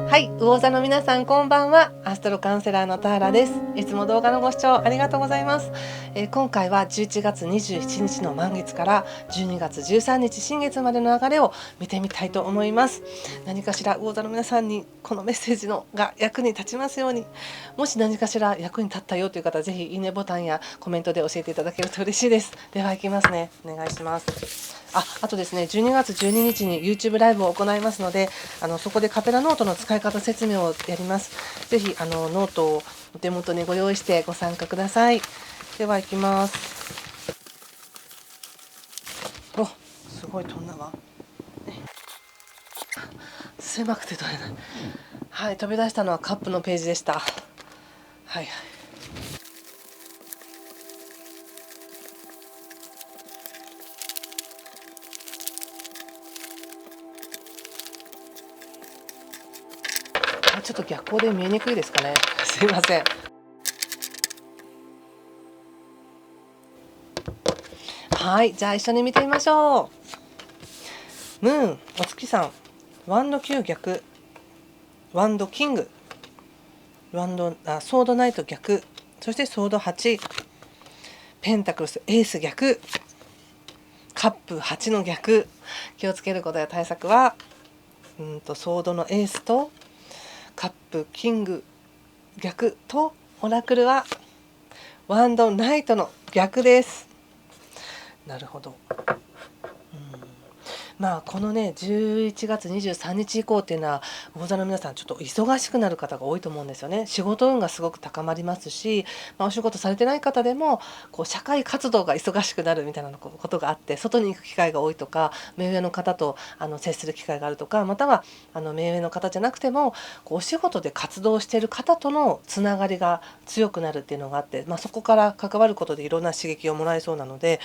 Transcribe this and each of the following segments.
はい、魚座の皆さんこんばんは。アストロカウンセラーのターラです。いつも動画のご視聴ありがとうございます。今回は11月27日の満月から12月13日新月までの流れを見てみたいと思います。何かしら魚座の皆さんにこのメッセージのが役に立ちますように。もし何かしら役に立ったよという方、ぜひいいねボタンやコメントで教えていただけると嬉しいです。では行きますね。お願いします。あとですね、12月12日に YouTube ライブを行いますので、そこでカペラノートの使い方説明をやります。ぜひノートをお手元にご用意してご参加ください。では行きます。お、すごい飛んだわ。狭くて取れない。はい、飛び出したのはカップのページでした。はいはい。ちょっと逆光で見えにくいですかね。すいません。はい、じゃあ一緒に見てみましょう。ムーン、お月さん、ワンド9逆、ワンドキング、ソードナイト逆、そしてソード8、ペンタクルスエース逆、カップ8の逆。気をつけることや対策はソードのエースとカップキング逆と、オラクルはワンドナイトの逆です。なるほど。このね11月23日以降っていうのは魚座の皆さんちょっと忙しくなる方が多いと思うんですよね。仕事運がすごく高まりますし、お仕事されてない方でも社会活動が忙しくなるみたいなことがあって、外に行く機会が多いとか、目上の方と接する機会があるとか、または目上の方じゃなくてもお仕事で活動している方とのつながりが強くなるっていうのがあって、そこから関わることでいろんな刺激をもらえそうなので、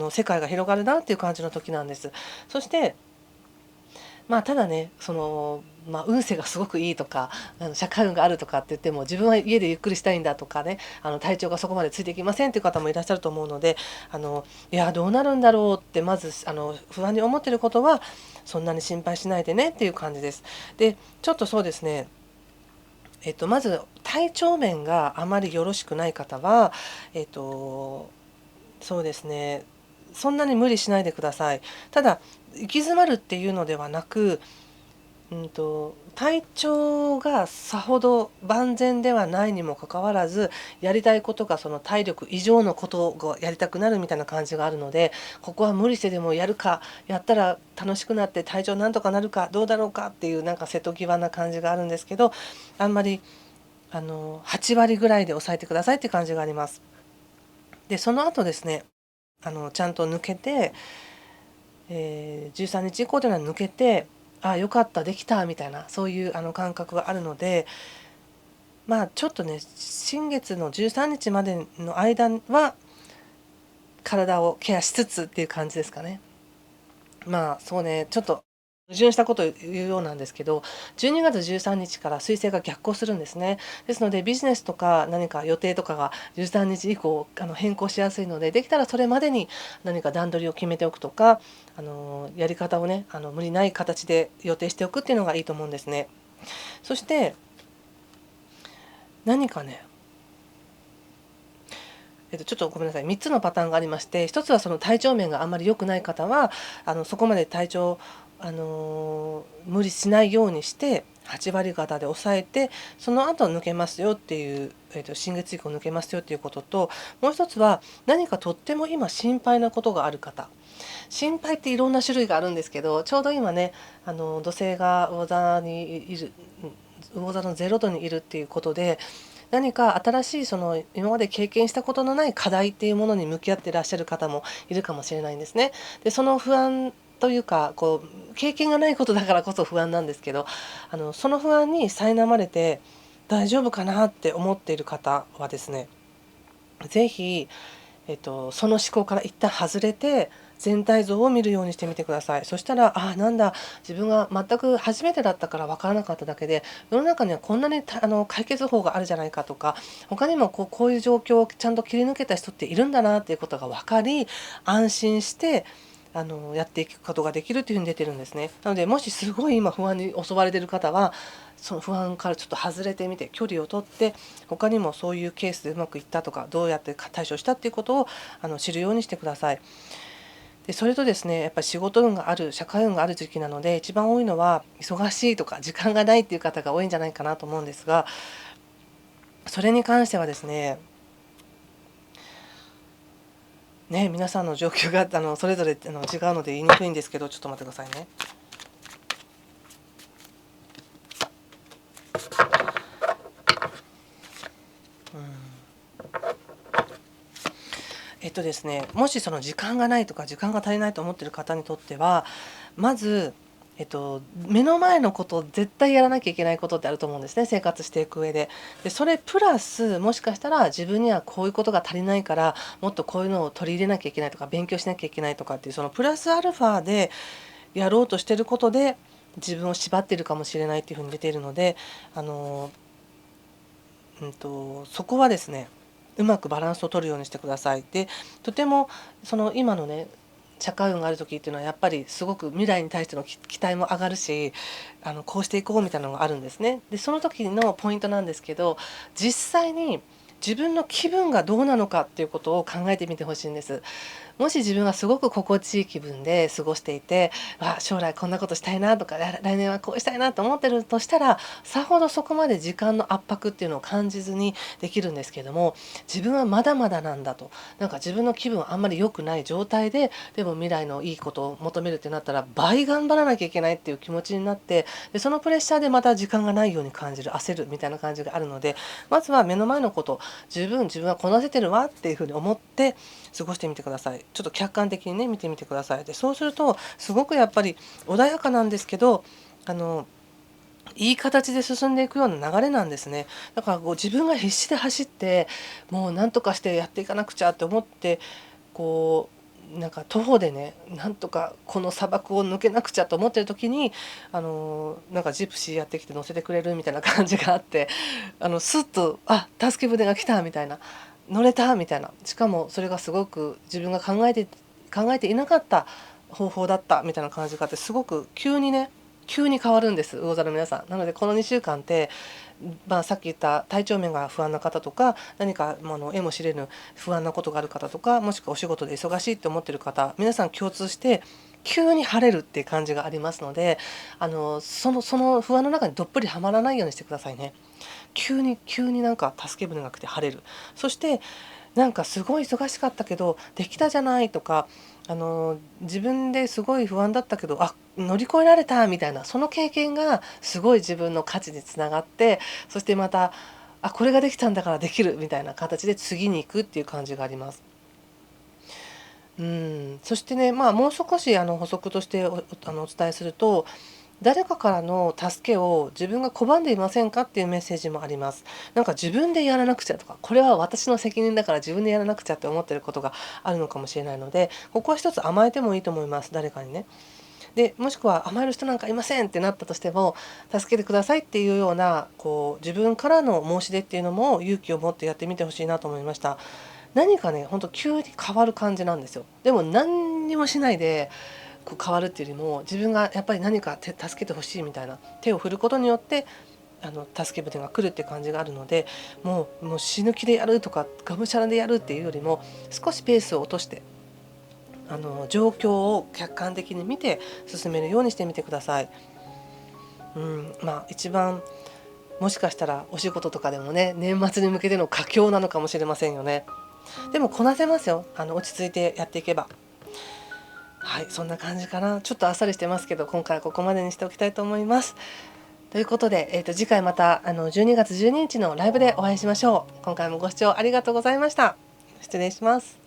世界が広がるなっていう感じの時なんです。そしてただね、運勢がすごくいいとか社会運があるとかって言っても、自分は家でゆっくりしたいんだとかね、体調がそこまでついていきませんっていう方もいらっしゃると思うので、いやどうなるんだろうってまず不安に思ってることはそんなに心配しないでねっていう感じです。でちょっとそうですね、まず体調面があまりよろしくない方はそうですね、そんなに無理しないでください。ただ行き詰まるっていうのではなく、体調がさほど万全ではないにもかかわらず、やりたいことがその体力以上のことがやりたくなるみたいな感じがあるので、ここは無理してでもやるか、やったら楽しくなって体調なんとかなるかどうだろうかっていう瀬戸際な感じがあるんですけど、あんまり8割ぐらいで抑えてくださいって感じがあります。でその後ですね、ちゃんと抜けて、13日以降というのは抜けて、よかったできたみたいな、そういう感覚があるので、ちょっとね新月の13日までの間は体をケアしつつっていう感じですかね。そうね、ちょっと矛盾したことを言うようなんですけど、12月13日から彗星が逆行するんですね。ですのでビジネスとか何か予定とかが13日以降変更しやすいので、できたらそれまでに何か段取りを決めておくとか、やり方をね無理ない形で予定しておくっていうのがいいと思うんですね。そして何かね、ちょっとごめんなさい、3つのパターンがありまして、1つはその体調面があんまり良くない方はそこまで体調、無理しないようにして8割方で抑えて、その後抜けますよっていう、新月以降抜けますよっていうことと、もう一つは何かとっても今心配なことがある方。心配っていろんな種類があるんですけど、ちょうど今ね土星が魚座にいる、魚座の0度にいるっていうことで、何か新しい今まで経験したことのない課題っていうものに向き合っていらっしゃる方もいるかもしれないんですね。でその不安というか経験がないことだからこそ不安なんですけど、その不安に苛まれて大丈夫かなって思っている方はですね、是非その思考から一旦外れて全体像を見るようにしてみてください。そしたら、なんだ、自分が全く初めてだったから分からなかっただけで、世の中にはこんなに解決法があるじゃないかとか、他にもこういう状況をちゃんと切り抜けた人っているんだなっていうことが分かり、安心してやっていくことができるっていうふうに出てるんですね。なのでもしすごい今不安に襲われている方はその不安からちょっと外れてみて距離を取って他にもそういうケースでうまくいったとかどうやって対処したっていうことを知るようにしてください。でそれとですねやっぱり仕事運がある社会運がある時期なので一番多いのは忙しいとか時間がないっていう方が多いんじゃないかなと思うんですが、それに関してはですね皆さんの状況がそれぞれ違うので言いにくいんですけど、ちょっと待ってくださいね。ですね、もしその時間がないとか時間が足りないと思っている方にとってはまず、目の前のことを絶対やらなきゃいけないことってあると思うんですね、生活していく上で。でそれプラスもしかしたら自分にはこういうことが足りないからもっとこういうのを取り入れなきゃいけないとか勉強しなきゃいけないとかっていうそのプラスアルファでやろうとしていることで自分を縛っているかもしれないっていうふうに出ているので、そこはですねうまくバランスを取るようにしてください。でとてもその今のね社会運がある時っていうのはやっぱりすごく未来に対しての期待も上がるしこうしていこうみたいなのがあるんですね。でその時のポイントなんですけど、実際に自分の気分がどうなのかっていうことを考えてみてほしいんです。もし自分がすごく心地いい気分で過ごしていて将来こんなことしたいなとか来年はこうしたいなと思ってるとしたらさほどそこまで時間の圧迫っていうのを感じずにできるんですけども、自分はまだまだなんだと、なんか自分の気分はあんまり良くない状態でも未来のいいことを求めるってなったら倍頑張らなきゃいけないっていう気持ちになって、でそのプレッシャーでまた時間がないように感じる焦るみたいな感じがあるので、まずは目の前のこと自分はこなせてるわっていうふうに思って過ごしてみてください。ちょっと客観的にね見てみてください。でそうするとすごくやっぱり穏やかなんですけどいい形で進んでいくような流れなんですね。だからこう自分が必死で走ってもう何とかしてやっていかなくちゃって思ってこなんか徒歩でねなんとかこの砂漠を抜けなくちゃと思ってる時になんかジプシーやってきて乗せてくれるみたいな感じがあってスッと助け舟が来たみたいな、乗れたみたいな、しかもそれがすごく自分が考えていなかった方法だったみたいな感じがあって、すごく急に変わるんです、魚座の皆さん。なのでこの2週間って、さっき言った体調面が不安な方とか何か絵も知れぬ不安なことがある方とか、もしくはお仕事で忙しいって思ってる方、皆さん共通して急に晴れるっていう感じがありますのでその不安の中にどっぷりはまらないようにしてくださいね。急になんか助け舟が来て晴れる。そしてなんかすごい忙しかったけどできたじゃないとか自分ですごい不安だったけど乗り越えられたみたいな、その経験がすごい自分の価値につながって、そしてまたこれができたんだからできるみたいな形で次に行くっていう感じがあります。そしてね、もう少し補足としてお伝えすると、誰かからの助けを自分が拒んでいませんかっていうメッセージもあります。なんか自分でやらなくちゃとか、これは私の責任だから自分でやらなくちゃって思ってることがあるのかもしれないので、ここは一つ甘えてもいいと思います、誰かにね。でもしくは甘える人なんかいませんってなったとしても、助けてくださいっていうような自分からの申し出っていうのも勇気を持ってやってみてほしいなと思いました。何かね、ほんと急に変わる感じなんですよ。でも何にもしないで変わるっていうよりも、自分がやっぱり何か助けてほしいみたいな手を振ることによって助け舟が来るっていう感じがあるので、もう死ぬ気でやるとかがむしゃらでやるっていうよりも少しペースを落として状況を客観的に見て進めるようにしてみてください。一番もしかしたらお仕事とかでもね年末に向けての佳境なのかもしれませんよね。でもこなせますよ、落ち着いてやっていけば。はい、そんな感じかな。ちょっとあっさりしてますけど今回はここまでにしておきたいと思います。ということで、次回また12月12日のライブでお会いしましょう。今回もご視聴ありがとうございました。失礼します。